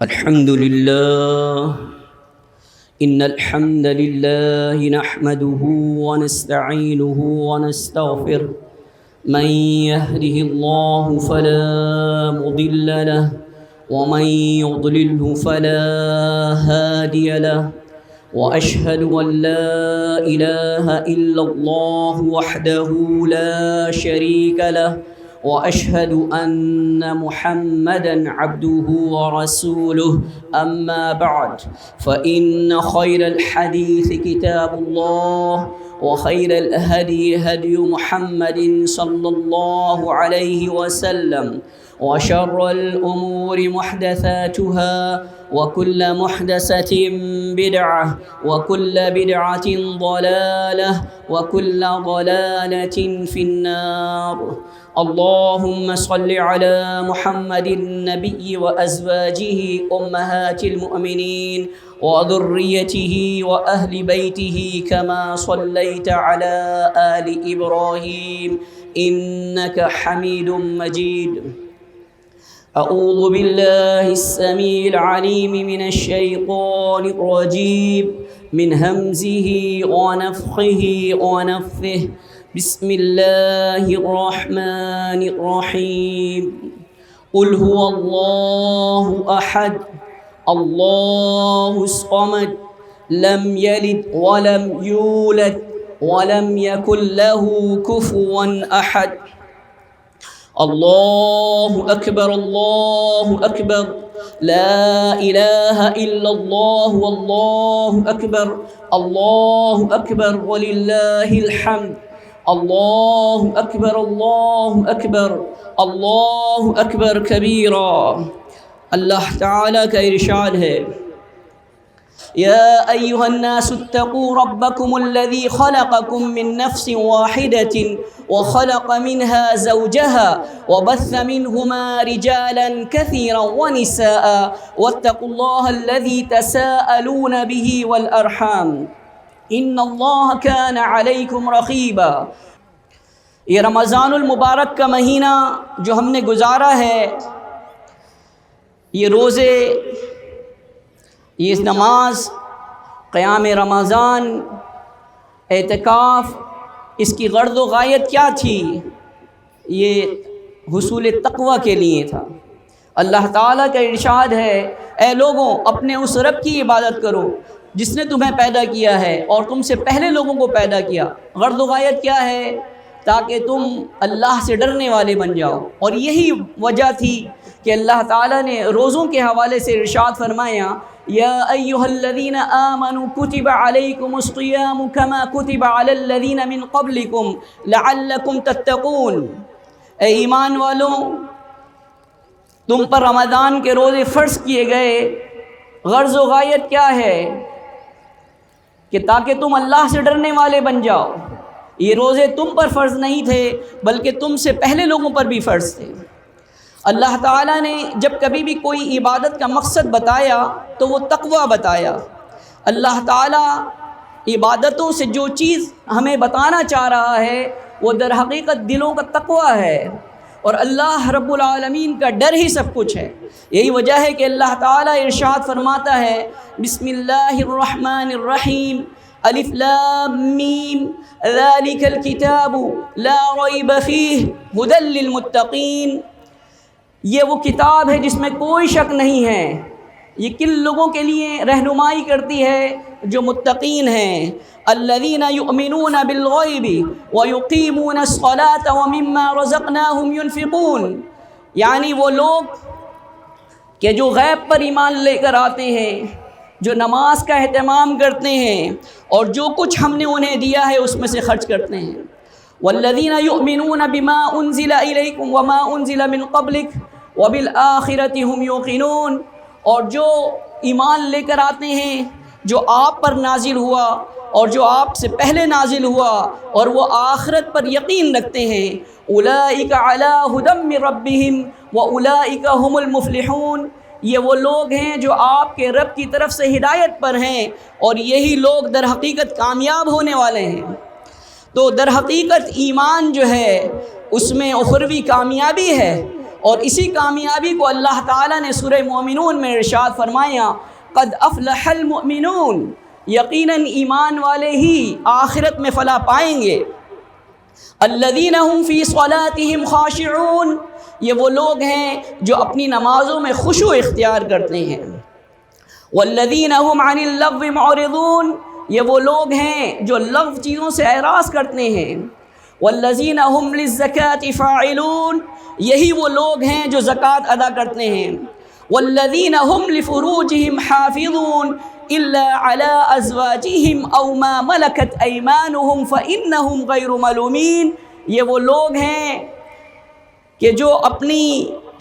الحمد لله إن الحمد لله نحمده ونستعينه ونستغفره من يهده الله فلا مضل له ومن يضلله فلا هادي له وأشهد أن لا إله إلا الله وحده لا شريك له وأشهد أن محمدًا عبده ورسوله أما بعد فإن خير الحديث كتاب الله وخير الهدي هدي محمد صلى الله عليه وسلم وشر الأمور محدثاتها وكل محدثة بدعة وكل بدعة ضلالة وكل ضلالة في النار. اللهم صل على محمد النبي وأزواجه أمهات المؤمنين وذريته وأهل بيته كما صليت على آل إبراهيم إنك حميد مجيد. أعوذ بالله السميع العليم من الشيطان الرجيم من همزه ونفخه ونفثه. بسم الله الرحمن الرحيم. قل هو الله أحد الله الصمد لم يلد ولم يولد ولم يكن له كفوا أحد. الله أكبر الله أكبر لا إله إلا الله والله أكبر الله أكبر ولله الحمد. الله أكبر الله أكبر الله أكبر كبيرا. اللہ تعالیٰ کا ارشاد ہے يا أيها الناس اتقوا ربكم الذي خلقكم من نفس واحدة وخلق منها زوجها وبث منهما رجالا كثيرا ونساء واتقوا الله الذي تساءلون به والأرحام إن الله كان عليكم رقيبا. یہ رمضان المبارک کا مہینہ جو ہم نے گزارا ہے، یہ روزے، یہ نماز، قیام رمضان، اعتکاف، اس کی غرض و غایت کیا تھی؟ یہ حصول تقوی کے لیے تھا. اللہ تعالیٰ کا ارشاد ہے اے لوگوں اپنے اس رب کی عبادت کرو جس نے تمہیں پیدا کیا ہے اور تم سے پہلے لوگوں کو پیدا کیا. غرض و غایت کیا ہے؟ تاکہ تم اللہ سے ڈرنے والے بن جاؤ. اور یہی وجہ تھی کہ اللہ تعالیٰ نے روزوں کے حوالے سے ارشاد فرمایا یا ایھا الذین آمنوا کتب علیکم الصیام کما کتب علی الذین من قبلکم لعلکم تتقون. اے ایمان والوں، تم پر رمضان کے روزے فرض کیے گئے. غرض و غایت کیا ہے؟ کہ تاکہ تم اللہ سے ڈرنے والے بن جاؤ. یہ روزے تم پر فرض نہیں تھے بلکہ تم سے پہلے لوگوں پر بھی فرض تھے. اللہ تعالیٰ نے جب کبھی بھی کوئی عبادت کا مقصد بتایا تو وہ تقوی بتایا. اللہ تعالیٰ عبادتوں سے جو چیز ہمیں بتانا چاہ رہا ہے وہ در حقیقت دلوں کا تقوی ہے، اور اللہ رب العالمین کا ڈر ہی سب کچھ ہے. یہی وجہ ہے کہ اللہ تعالیٰ ارشاد فرماتا ہے بسم اللہ الرحمن الرحیم الف لام میم ذالک الکتاب لا ریب فیہ ھدی للمتقین. یہ وہ کتاب ہے جس میں کوئی شک نہیں ہے. یہ کن لوگوں کے لیے رہنمائی کرتی ہے؟ جو متقین ہیں. الذین یؤمنون بالغیب ویقیمون الصلاة ومما رزقناہم ینفقون. یعنی وہ لوگ کہ جو غیب پر ایمان لے کر آتے ہیں، جو نماز کا اہتمام کرتے ہیں اور جو کچھ ہم نے انہیں دیا ہے اس میں سے خرچ کرتے ہیں. والذین یؤمنون بما انزل الیکم وما انزل من قبلک وبالآخرۃ ہم یوقنون. اور جو ایمان لے کر آتے ہیں جو آپ پر نازل ہوا اور جو آپ سے پہلے نازل ہوا اور وہ آخرت پر یقین رکھتے ہیں. اولئک علی ھدی من ربہم واولئک ھم المفلحون. یہ وہ لوگ ہیں جو آپ کے رب کی طرف سے ہدایت پر ہیں اور یہی لوگ در حقیقت کامیاب ہونے والے ہیں. تو در حقیقت ایمان جو ہے اس میں اخروی کامیابی ہے اور اسی کامیابی کو اللہ تعالیٰ نے سورہ مومنون میں ارشاد فرمایا، قد افلح المؤمنون، یقیناً ایمان والے ہی آخرت میں فلاح پائیں گے۔ الذین هم فی صلاتهم خاشعون، یہ وہ لوگ ہیں جو اپنی نمازوں میں خشوع اختیار کرتے ہیں۔ والذین هم عن اللغو معرضون، یہ وہ لوگ ہیں جو لغو چیزوں سے اعراض کرتے ہیں۔ والذین هم للزکاة فاعلون، یہی وہ لوگ ہیں جو زکوٰۃ ادا کرتے ہیں۔ والذین هم لفروجهم حافظون الا علی ازواجہم او ما ملکت ایمانہم فانہم غیر ملومین، یہ وہ لوگ ہیں کہ جو اپنی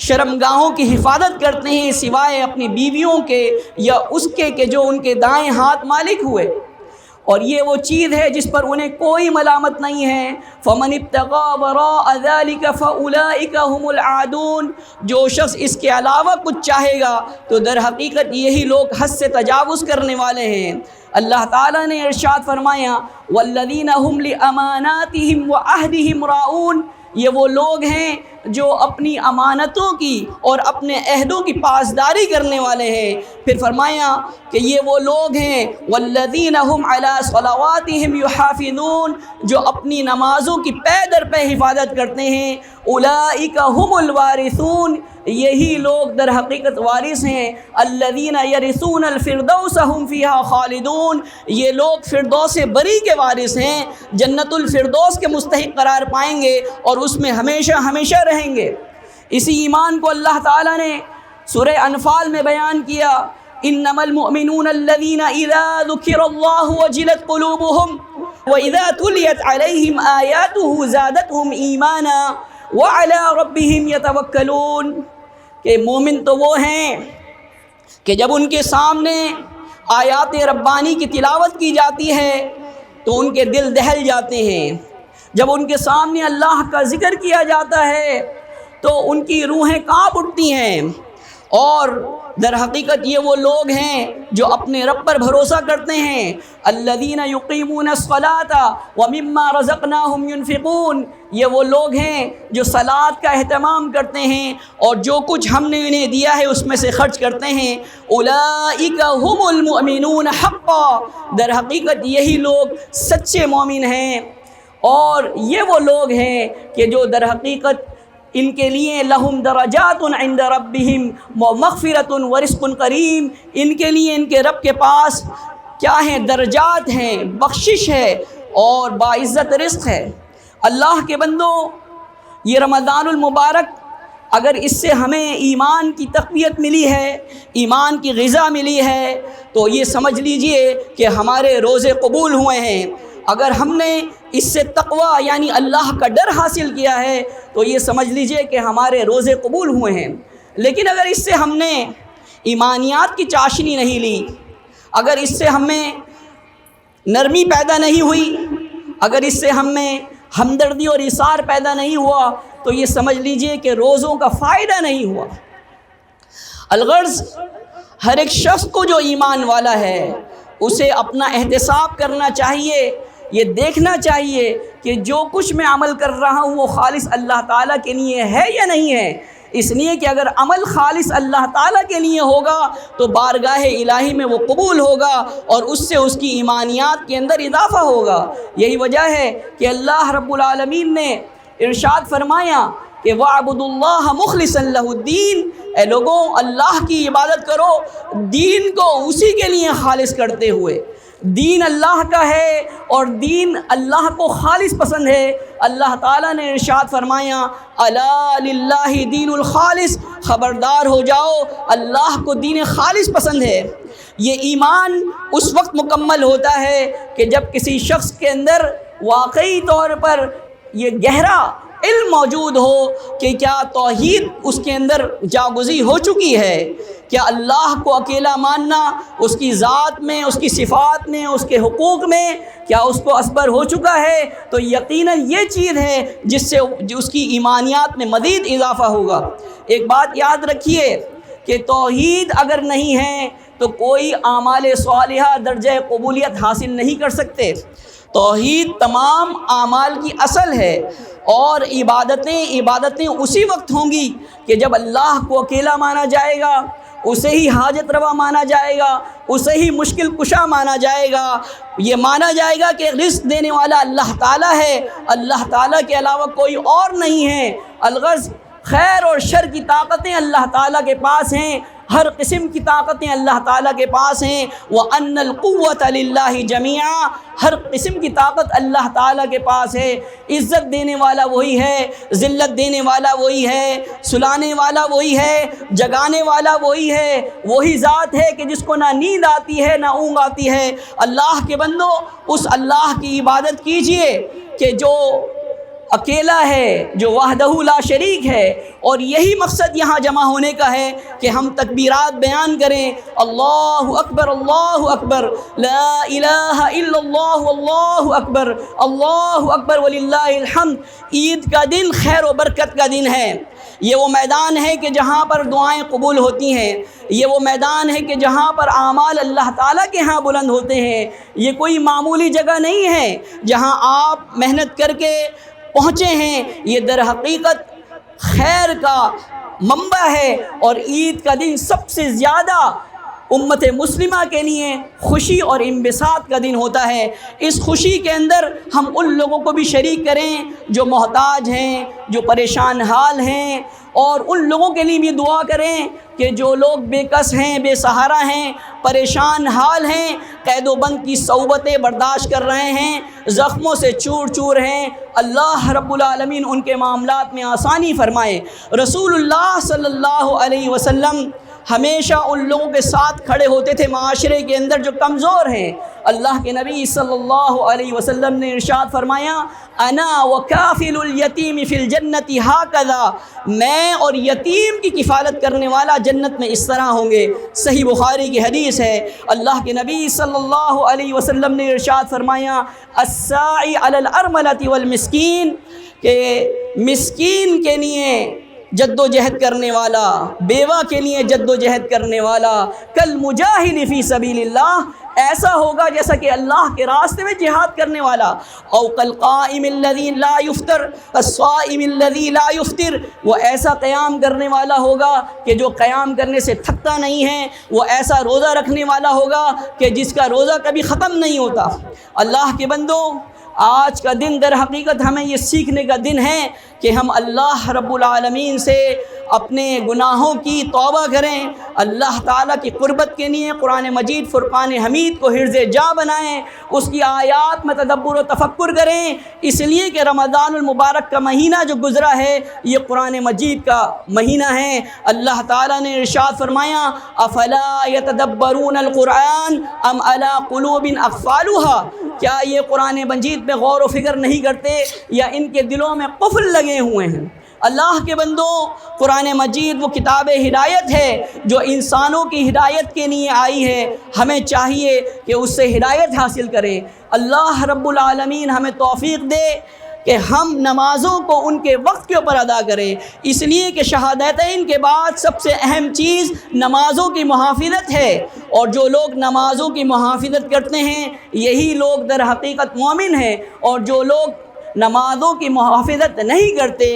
شرمگاہوں کی حفاظت کرتے ہیں سوائے اپنی بیویوں کے یا اس کے کہ جو ان کے دائیں ہاتھ مالک ہوئے، اور یہ وہ چیز ہے جس پر انہیں کوئی ملامت نہیں ہے۔ فمن ابتغى وراء ذلك فاولئک هم العادون، جو شخص اس کے علاوہ کچھ چاہے گا تو در حقیقت یہی لوگ حد سے تجاوز کرنے والے ہیں۔ اللہ تعالیٰ نے ارشاد فرمایا، والذین هم لاماناتهم وعہدهم راعون، یہ وہ لوگ ہیں جو اپنی امانتوں کی اور اپنے عہدوں کی پاسداری کرنے والے ہیں۔ پھر فرمایا کہ یہ وہ لوگ ہیں والذین هم علی صلواتهم یحافظون، جو اپنی نمازوں کی پے در پے حفاظت کرتے ہیں۔ اولئک هم الوارثون، یہی لوگ در حقیقت وارث ہیں۔ الذین یرثون الفردوس هم فیہا خالدون، یہ لوگ فردوس بری کے وارث ہیں، جنت الفردوس کے مستحق قرار پائیں گے اور اس میں ہمیشہ ہمیشہ رہیں گے۔ اسی ایمان کو اللہ تعالیٰ نے سورہ انفال میں بیان کیا، انما المؤمنون الذین اذا ذکر اللہ وجلت قلوبهم واذا تلیت علیہم آیاتہ زادتہم ایمانا وعلی ربہم یتوکلون، کہ مومن تو وہ ہیں کہ جب ان کے سامنے آیات ربانی کی تلاوت کی جاتی ہے تو ان کے دل دہل جاتے ہیں، جب ان کے سامنے اللہ کا ذکر کیا جاتا ہے تو ان کی روحیں کانپ اٹھتی ہیں، اور در حقیقت یہ وہ لوگ ہیں جو اپنے رب پر بھروسہ کرتے ہیں۔ الذین یقیمون الصلاۃ ومما رزقناہم ینفقون، یہ وہ لوگ ہیں جو صلاۃ کا اہتمام کرتے ہیں اور جو کچھ ہم نے انہیں دیا ہے اس میں سے خرچ کرتے ہیں۔ اولئک هم المؤمنون حقا، در حقیقت یہی لوگ سچے مومن ہیں، اور یہ وہ لوگ ہیں کہ جو در حقیقت ان کے لیے لہم درجات عند ربہم ومغفرۃ ورزق کریم، ان کے لیے ان کے رب کے پاس کیا ہیں؟ درجات ہیں، بخشش ہے اور باعزت رزق ہے۔ اللہ کے بندوں، یہ رمضان المبارک اگر اس سے ہمیں ایمان کی تقویت ملی ہے، ایمان کی غذا ملی ہے، تو یہ سمجھ لیجئے کہ ہمارے روزے قبول ہوئے ہیں۔ اگر ہم نے اس سے تقوی یعنی اللہ کا ڈر حاصل کیا ہے تو یہ سمجھ لیجئے کہ ہمارے روزے قبول ہوئے ہیں۔ لیکن اگر اس سے ہم نے ایمانیات کی چاشنی نہیں لی، اگر اس سے ہمیں نرمی پیدا نہیں ہوئی، اگر اس سے ہم میں ہمدردی اور ایثار پیدا نہیں ہوا، تو یہ سمجھ لیجئے کہ روزوں کا فائدہ نہیں ہوا۔ الغرض، ہر ایک شخص کو جو ایمان والا ہے اسے اپنا احتساب کرنا چاہیے، یہ دیکھنا چاہیے کہ جو کچھ میں عمل کر رہا ہوں وہ خالص اللہ تعالیٰ کے لیے ہے یا نہیں ہے۔ اس لیے کہ اگر عمل خالص اللہ تعالیٰ کے لیے ہوگا تو بارگاہ الہی میں وہ قبول ہوگا اور اس سے اس کی ایمانیات کے اندر اضافہ ہوگا۔ یہی وجہ ہے کہ اللہ رب العالمین نے ارشاد فرمایا کہ وَاعْبُدُوا اللَّهَ مُخْلِصًا لَهُ الدِّينَ، اے لوگوں اللہ کی عبادت کرو دین کو اسی کے لیے خالص کرتے ہوئے۔ دین اللہ کا ہے اور دین اللہ کو خالص پسند ہے۔ اللہ تعالیٰ نے ارشاد فرمایا الا للہ دین الخالص، خبردار ہو جاؤ اللہ کو دین خالص پسند ہے۔ یہ ایمان اس وقت مکمل ہوتا ہے کہ جب کسی شخص کے اندر واقعی طور پر یہ گہرا علم موجود ہو کہ کیا توحید اس کے اندر جاگزی ہو چکی ہے، کیا اللہ کو اکیلا ماننا اس کی ذات میں، اس کی صفات میں، اس کے حقوق میں کیا اس کو اثبر ہو چکا ہے، تو یقیناً یہ چیز ہے جس سے اس کی ایمانیات میں مزید اضافہ ہوگا۔ ایک بات یاد رکھیے کہ توحید اگر نہیں ہے تو کوئی اعمال صالحہ درجہ قبولیت حاصل نہیں کر سکتے۔ توحید تمام اعمال کی اصل ہے، اور عبادتیں اسی وقت ہوں گی کہ جب اللہ کو اکیلا مانا جائے گا، اسے ہی حاجت روا مانا جائے گا، اسے ہی مشکل کشا مانا جائے گا، یہ مانا جائے گا کہ رزق دینے والا اللہ تعالیٰ ہے، اللہ تعالیٰ کے علاوہ کوئی اور نہیں ہے۔ الغرض خیر اور شر کی طاقتیں اللہ تعالیٰ کے پاس ہیں، ہر قسم کی طاقتیں اللہ تعالیٰ کے پاس ہیں۔ وَأَنَّ الْقُوَّةَ لِلَّهِ جَمِيعًا، ہر قسم کی طاقت اللہ تعالیٰ کے پاس ہے۔ عزت دینے والا وہی ہے، ذلت دینے والا وہی ہے، سلانے والا وہی ہے، جگانے والا وہی ہے، وہی ذات ہے کہ جس کو نہ نیند آتی ہے نہ اونگ آتی ہے۔ اللہ کے بندو، اس اللہ کی عبادت کیجئے کہ جو اکیلا ہے، جو وحدہ لا شریک ہے، اور یہی مقصد یہاں جمع ہونے کا ہے کہ ہم تکبیرات بیان کریں، اللہ اکبر اللہ اکبر، لا الہ الا اللہ اللہ اکبر، اللہ اکبر وللہ الحمد۔ عید کا دن خیر و برکت کا دن ہے، یہ وہ میدان ہے کہ جہاں پر دعائیں قبول ہوتی ہیں، یہ وہ میدان ہے کہ جہاں پر اعمال اللہ تعالیٰ کے ہاں بلند ہوتے ہیں۔ یہ کوئی معمولی جگہ نہیں ہے جہاں آپ محنت کر کے پہنچے ہیں، یہ در حقیقت خیر کا منبع ہے، اور عید کا دن سب سے زیادہ امت مسلمہ کے لیے خوشی اور انبساط کا دن ہوتا ہے۔ اس خوشی کے اندر ہم ان لوگوں کو بھی شریک کریں جو محتاج ہیں، جو پریشان حال ہیں، اور ان لوگوں کے لیے بھی دعا کریں کہ جو لوگ بے کس ہیں، بے سہارا ہیں، پریشان حال ہیں، قید و بند کی صعوبتیں برداشت کر رہے ہیں، زخموں سے چور چور ہیں، اللہ رب العالمین ان کے معاملات میں آسانی فرمائے۔ رسول اللہ صلی اللہ علیہ وسلم ہمیشہ ان لوگوں کے ساتھ کھڑے ہوتے تھے معاشرے کے اندر جو کمزور ہیں۔ اللہ کے نبی صلی اللہ علیہ وسلم نے ارشاد فرمایا، انا وکافل الیتیم فی الجنت ہاکذا، میں اور یتیم کی کفالت کرنے والا جنت میں اس طرح ہوں گے۔ صحیح بخاری کی حدیث ہے۔ اللہ کے نبی صلی اللہ علیہ وسلم نے ارشاد فرمایا، الساعی علی الارملۃ والمسکین، کہ مسکین کے لیے جد و جہد کرنے والا، بیوہ کے لیے جد و جہد کرنے والا، کل مجاہد فی سبیل اللہ، ایسا ہوگا جیسا کہ اللہ کے راستے میں جہاد کرنے والا، او کالقائم الذی لا یفطر الصائم الذی لا یفطر، وہ ایسا قیام کرنے والا ہوگا کہ جو قیام کرنے سے تھکتا نہیں ہے، وہ ایسا روزہ رکھنے والا ہوگا کہ جس کا روزہ کبھی ختم نہیں ہوتا۔ اللہ کے بندوں، آج کا دن در حقیقت ہمیں یہ سیکھنے کا دن ہے کہ ہم اللہ رب العالمین سے اپنے گناہوں کی توبہ کریں، اللہ تعالیٰ کی قربت کے لیے قرآن مجید فرقان حمید کو حرز جاں بنائیں، اس کی آیات میں تدبر و تفکر کریں، اس لیے کہ رمضان المبارک کا مہینہ جو گزرا ہے یہ قرآن مجید کا مہینہ ہے۔ اللہ تعالیٰ نے ارشاد فرمایا، افلا یتدبرون القرآن ام علی قلوب اقفالها، کیا یہ قرآن مجید پہ غور و فکر نہیں کرتے یا ان کے دلوں میں قفل لگے ہوئے ہیں؟ اللہ کے بندوں، قرآن مجید وہ کتاب ہدایت ہے جو انسانوں کی ہدایت کے لیے آئی ہے، ہمیں چاہیے کہ اس سے ہدایت حاصل کریں۔ اللہ رب العالمین ہمیں توفیق دے کہ ہم نمازوں کو ان کے وقت کے اوپر ادا کریں، اس لیے کہ شہادتین کے بعد سب سے اہم چیز نمازوں کی محافظت ہے، اور جو لوگ نمازوں کی محافظت کرتے ہیں یہی لوگ در حقیقت مومن ہیں، اور جو لوگ نمازوں کی محافظت نہیں کرتے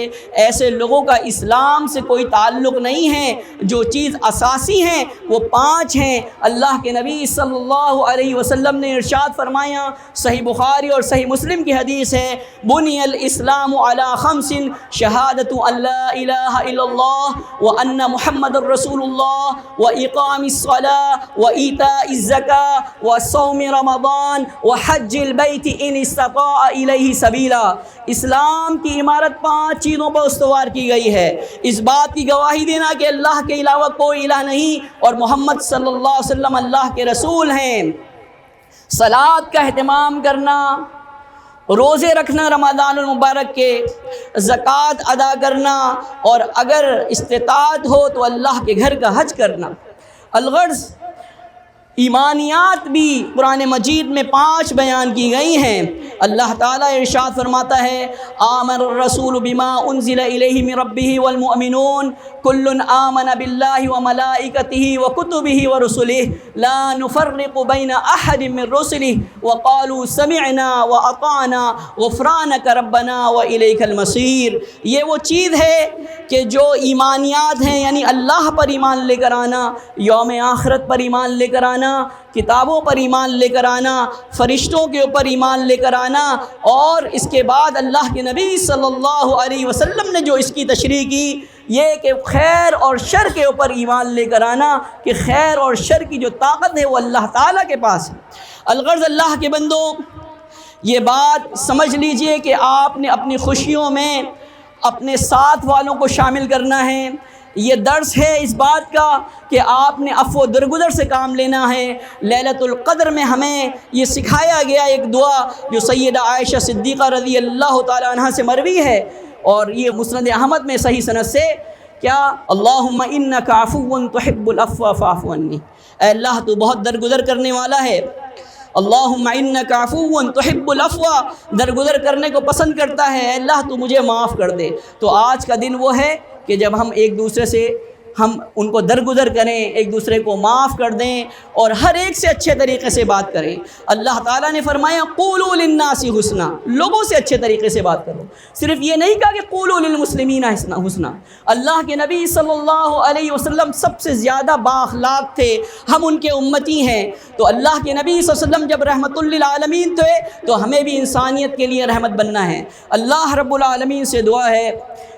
ایسے لوگوں کا اسلام سے کوئی تعلق نہیں ہے۔ جو چیز اساسی ہیں وہ 5 ہیں۔ اللہ کے نبی صلی اللہ علیہ وسلم نے ارشاد فرمایا، صحیح بخاری اور صحیح مسلم کی حدیث ہے، بنی الاسلام علی 5، شہادت ان لا الہ الا اللہ وان محمد الرسول اللہ واقام الصلاۃ وایتاء الزکاۃ وصوم رمضان وحج البیت ان استطاع الیہ سبیلا۔ اسلام کی عمارت 5 چیزوں پر استوار کی گئی ہے۔ اس بات کی گواہی دینا کہ اللہ کے علاوہ کوئی الہ نہیں اور محمد صلی اللہ علیہ وسلم اللہ کے رسول ہیں، صلاۃ کا اہتمام کرنا، روزے رکھنا رمضان المبارک کے، زکوٰۃ ادا کرنا، اور اگر استطاعت ہو تو اللہ کے گھر کا حج کرنا۔ الغرض ایمانیات بھی قرآن مجید میں 5 بیان کی گئی ہیں۔ اللہ تعالیٰ ارشاد فرماتا ہے آمن الرسول بما انزل الیہ من ربہ والمؤمنون کل آمن باللہ وملائکتہ وکتبہ ورسلہ لا نفرق بین احد من رسلہ وقالوا سمعنا واطعنا غفرانک ربنا والیک المصیر۔ یہ وہ چیز ہے کہ جو ایمانیات ہیں، یعنی اللہ پر ایمان لے کر آنا، یوم آخرت پر ایمان لے کر آنا، کتابوں پر ایمان لے کر آنا، فرشتوں کے اوپر ایمان لے کر آنا، اور اس کے بعد اللہ کے نبی صلی اللہ علیہ وسلم نے جو اس کی تشریح کی، یہ کہ خیر اور شر کے اوپر ایمان لے کر آنا، کہ خیر اور شر کی جو طاقت ہے وہ اللہ تعالیٰ کے پاس ہے۔ الغرض اللہ کے بندو، یہ بات سمجھ لیجئے کہ آپ نے اپنی خوشیوں میں اپنے ساتھ والوں کو شامل کرنا ہے۔ یہ درس ہے اس بات کا کہ آپ نے عفو و درگزر سے کام لینا ہے۔ لیلۃ القدر میں ہمیں یہ سکھایا گیا ایک دعا جو سیدہ عائشہ صدیقہ رضی اللہ تعالی عنہا سے مروی ہے، اور یہ مسند احمد میں صحیح سند سے، کیا اللہم انک عفو تحب العفو فاعف عنی، اے اللہ تو بہت درگزر کرنے والا ہے، اللہم انک عفو تحب العفو، درگزر کرنے کو پسند کرتا ہے، اے اللہ تو مجھے معاف کر دے۔ تو آج کا دن وہ ہے کہ جب ہم ایک دوسرے سے ان کو درگزر کریں، ایک دوسرے کو معاف کر دیں، اور ہر ایک سے اچھے طریقے سے بات کریں۔ اللہ تعالیٰ نے فرمایا قولوا للناس حسنا، لوگوں سے اچھے طریقے سے بات کرو۔ صرف یہ نہیں کہا کہ قولوا للمسلمین حسنا۔ اللہ کے نبی صلی اللہ علیہ وسلم سب سے زیادہ بااخلاق تھے، ہم ان کے امتی ہیں، تو اللہ کے نبی صلی اللہ علیہ وسلم جب رحمت للعالمین تھے تو ہمیں بھی انسانیت کے لیے رحمت بننا ہے۔ اللہ رب العالمین سے دعا ہے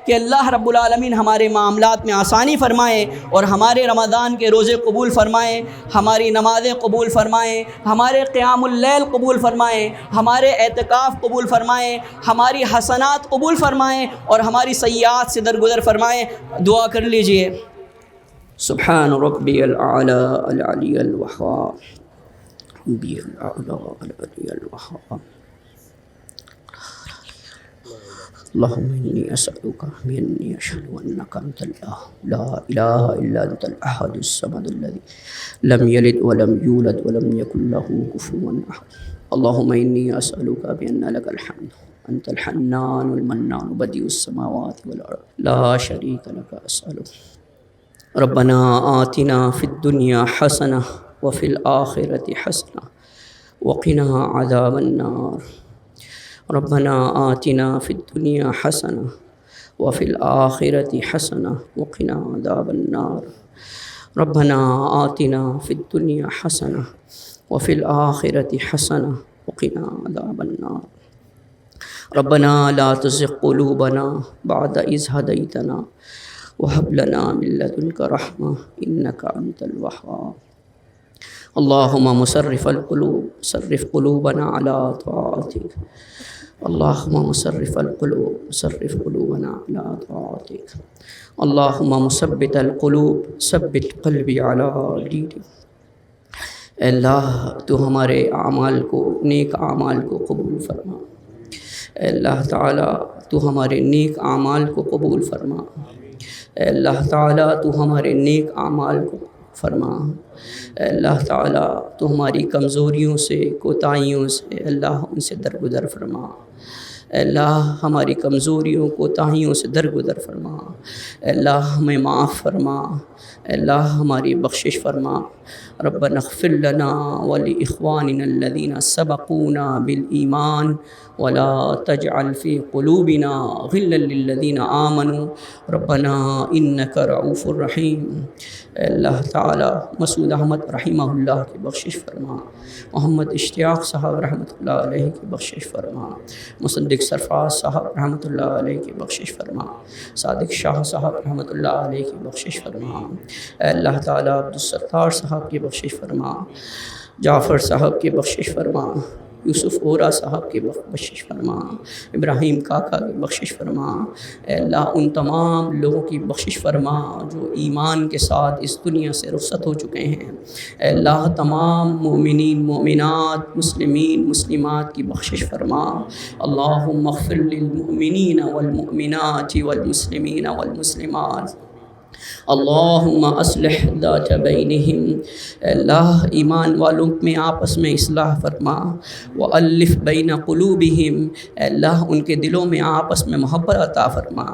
کہ اللہ رب العالمین ہمارے معاملات میں آسانی فرمائے، اور ہمارے رمضان کے روزے قبول فرمائیں، ہماری نمازیں قبول فرمائیں، ہمارے قیام اللیل قبول فرمائیں، ہمارے اعتکاف قبول فرمائیں، ہماری حسنات قبول فرمائیں، اور ہماری سیئات سے درگزر فرمائیں۔ دعا کر لیجئے۔ سبحان ربی الاعلی العلی الوہاب، ربی الاعلی العلی الوہاب، اللهم إني أسألك بأني أشهد أنك أنت الله لا إله إلا أنت الأحد الصمد الذي لم يلد ولم يولد ولم يكن له كفوا أحد اللهم إني أسألك بأن لك الحمد أنت الحنان المنان بديع السماوات والأرض لا شريك لك أسألك ربنا آتنا في الدنيا حسنة وفي الآخرة حسنة وقنا عذاب النار ربنا آتنا في الدنيا حسنة وفي الآخرة حسنة وقنا عذاب النار ربنا آتنا في الدنيا حسنة وفي الآخرة حسنة وقنا عذاب النار ربنا لا تزغ قلوبنا بعد إذ هديتنا وهب لنا من لدنك رحمة إنك أنت الوهاب اللهم مصرف القلوب صرف قلوبنا على طاعتك اللهم مصرف القلوب صرف قلوبنا على طاعتك اللهم مثبت القلوب ثبت قلبي على دينك۔ اے اللہ تو ہمارے اعمال کو، نیک اعمال کو قبول فرما۔ اے اللہ تعالیٰ تو ہمارے نیک اعمال کو قبول فرما۔ اے اللہ تعالیٰ تو ہمارے نیک اعمال کو فرما۔ اے اللہ تعالیٰ تو ہماری کمزوریوں سے، کوتاہیوں سے اللہ ان سے درگزر فرما۔ اے اللہ ہماری کمزوریوں، کوتاہیوں سے درگزر فرما۔ اے اللہ ہمیں معاف فرما۔ اے اللہ ہماری بخشش فرما۔ ربنا اغفر لنا ولإخواننا الذين سبقونا بالإيمان ولا تجعل في قلوبنا غلا للذين آمنوا ربنا إنك رؤوف رحيم۔ اے اللہ تعالیٰ مسعود احمد رحمہ اللہ کی بخشش فرما، محمد اشتیاق صاحب رحمۃ اللہ علیہ کی بخشش فرما، مصدق سرفراز صاحب رحمۃ اللہ علیہ کی بخشش فرما، صادق شاہ صاحب رحمۃ اللہ علیہ کی بخشش فرما۔ اے اللہ تعالیٰ عبدالستار صاحب کی بخشش فرما، جعفر صاحب کی بخشش فرما، یوسف اورا صاحب کی بخشش فرما، ابراہیم کاکا کی بخشش فرما۔ اے اللہ ان تمام لوگوں کی بخشش فرما جو ایمان کے ساتھ اس دنیا سے رخصت ہو چکے ہیں۔ اے اللہ تمام مومنین، مومنات، مسلمین، مسلمات کی بخشش فرما۔ اللہم اغفر للمؤمنین والمؤمنات والمسلمین والمسلمات اللہم اصلح ذات بینہم، اے اللہ ایمان والوں میں آپس میں اصلاح فرما، والف بین قلوبہم، اے اللہ ان کے دلوں میں آپس میں محبت عطا فرما،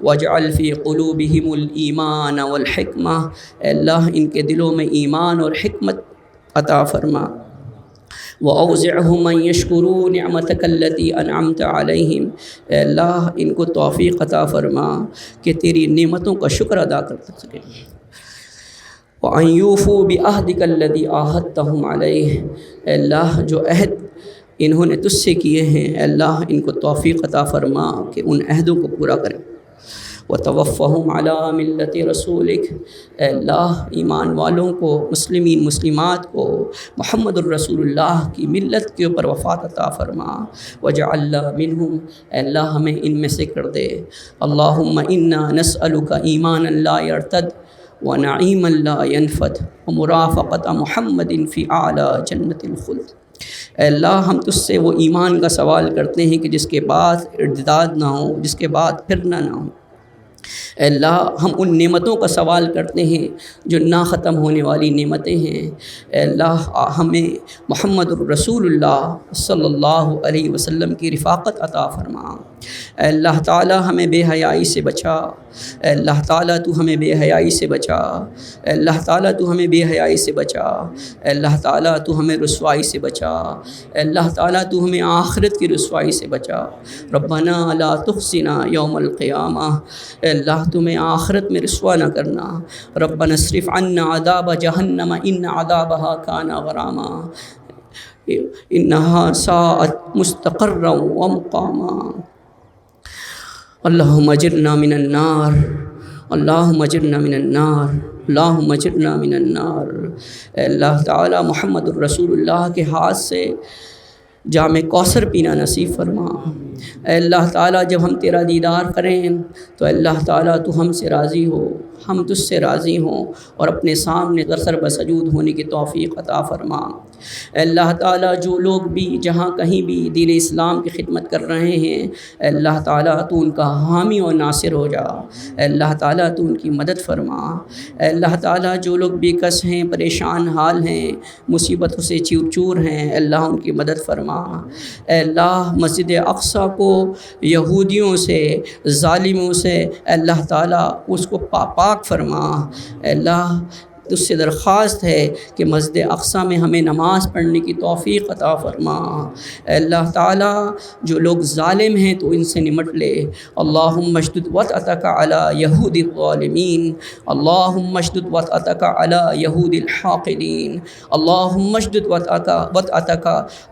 واجعل فی قلوبہم الایمان والحکمہ، اے اللہ ان کے دلوں میں ایمان اور حکمت عطا فرما، وَأَوْزِعْهُمْ أَن يَشْكُرُوا نِعْمَتَكَ الَّتِي أَنْعَمْتَ عَلَيْهِمْ، اے اللہ ان کو توفیق عطا فرما کہ تیری نعمتوں کا شکر ادا کر سکیں، وَأَن يُوفُوا بِعَهْدِكَ الَّذِي عَاهَدتَّهُمْ عَلَيْهِ، اے اللہ جو عہد انہوں نے تجھ سے کیے ہیں اے اللہ ان کو توفیق عطا فرما کہ ان عہدوں کو پورا کریں، وَتَوَفَّهُمْ عَلَىٰ مِلَّةِ رَسُولِكَ، اے اللہ ایمان والوں کو، مسلمین مسلمات کو محمد الرسول اللہ کی ملت کے اوپر وفات عطا فرما، وَجَعَلْنَا مِنْهُمْ، اے اللہ ہمیں ان میں سے کر دے، اللہم اِنَّا نَسْأَلُكَ ایمانا لا يرتد ونعیما لا ينفد ومرافقت محمد فی اعلیٰ جنت الخلد، اے اللہ ہم تجھ سے وہ ایمان کا سوال کرتے ہیں کہ جس کے بعد ارتداد نہ ہو، جس کے بعد پھرنا نہ ہو، اے اللہ ہم ان نعمتوں کا سوال کرتے ہیں جو نا ختم ہونے والی نعمتیں ہیں، اے اللہ ہمیں محمد الرسول اللہ صلی اللہ علیہ وسلم کی رفاقت عطا فرما، اے اللہ تعالی ہمیں بے حیائی سے بچا، اے اللہ تعالیٰ تو ہمیں بے حیائی سے بچا، اے اللہ تعالیٰ تو ہمیں بے حیائی سے بچا، اے اللہ تعالیٰ تو ہمیں رسوائی سے بچا، اے اللہ تعالیٰ تو ہمیں آخرت کی رسوائی سے بچا، ربنا لا تخزنا یوم القیامہ، اے اللہ تمہیں آخرت میں رسوا نہ کرنا، ربنا اصرف عنا عذاب جہنم ان عذابها کان غراما انہا ساءت مستقرا ومقاما، اللہم اجرنا من النار، اللہم اجرنا من النار، اللہم اجرنا من النار، اے اللہ تعالی محمد الرسول اللہ کے ہاتھ سے جام کوثر پینا نصیب فرما، اے اللہ تعالیٰ جب ہم تیرا دیدار کریں تو اللہ تعالیٰ تو ہم سے راضی ہو، ہم تجھ سے راضی ہوں اور اپنے سامنے سر بسجود ہونے کی توفیق عطا فرما، اے اللہ تعالیٰ جو لوگ بھی جہاں کہیں بھی دین اسلام کی خدمت کر رہے ہیں اے اللہ تعالیٰ تو ان کا حامی و ناصر ہو جا، اے اللہ تعالیٰ تو ان کی مدد فرما، اے اللہ تعالیٰ جو لوگ بے کس ہیں، پریشان حال ہیں، مصیبتوں سے چور چور ہیں اے اللہ ان کی مدد فرما، اے اللہ مسجد اقصیٰ کو یہودیوں سے، ظالموں سے اے اللہ تعالیٰ اس کو پاک فرما، اے اللہ تجھ سے درخواست ہے کہ مسجد اقصیٰ میں ہمیں نماز پڑھنے کی توفیق عطا فرما، اے اللہ تعالیٰ جو لوگ ظالم ہیں تو ان سے نمٹ لے، اللہم اشدد وطأتک علی یہود الظالمین، اللہم اشدد وطأتک علی یہود الحاقدین، اللہم اشدد وطأتک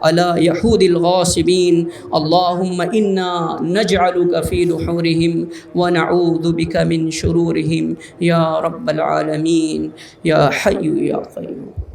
علی یہود الغاصبین، اللہم انا نجعلک فی نحورہم ونعوذ بک من شرورہم یا رب العالمین یا حی یا قیوم۔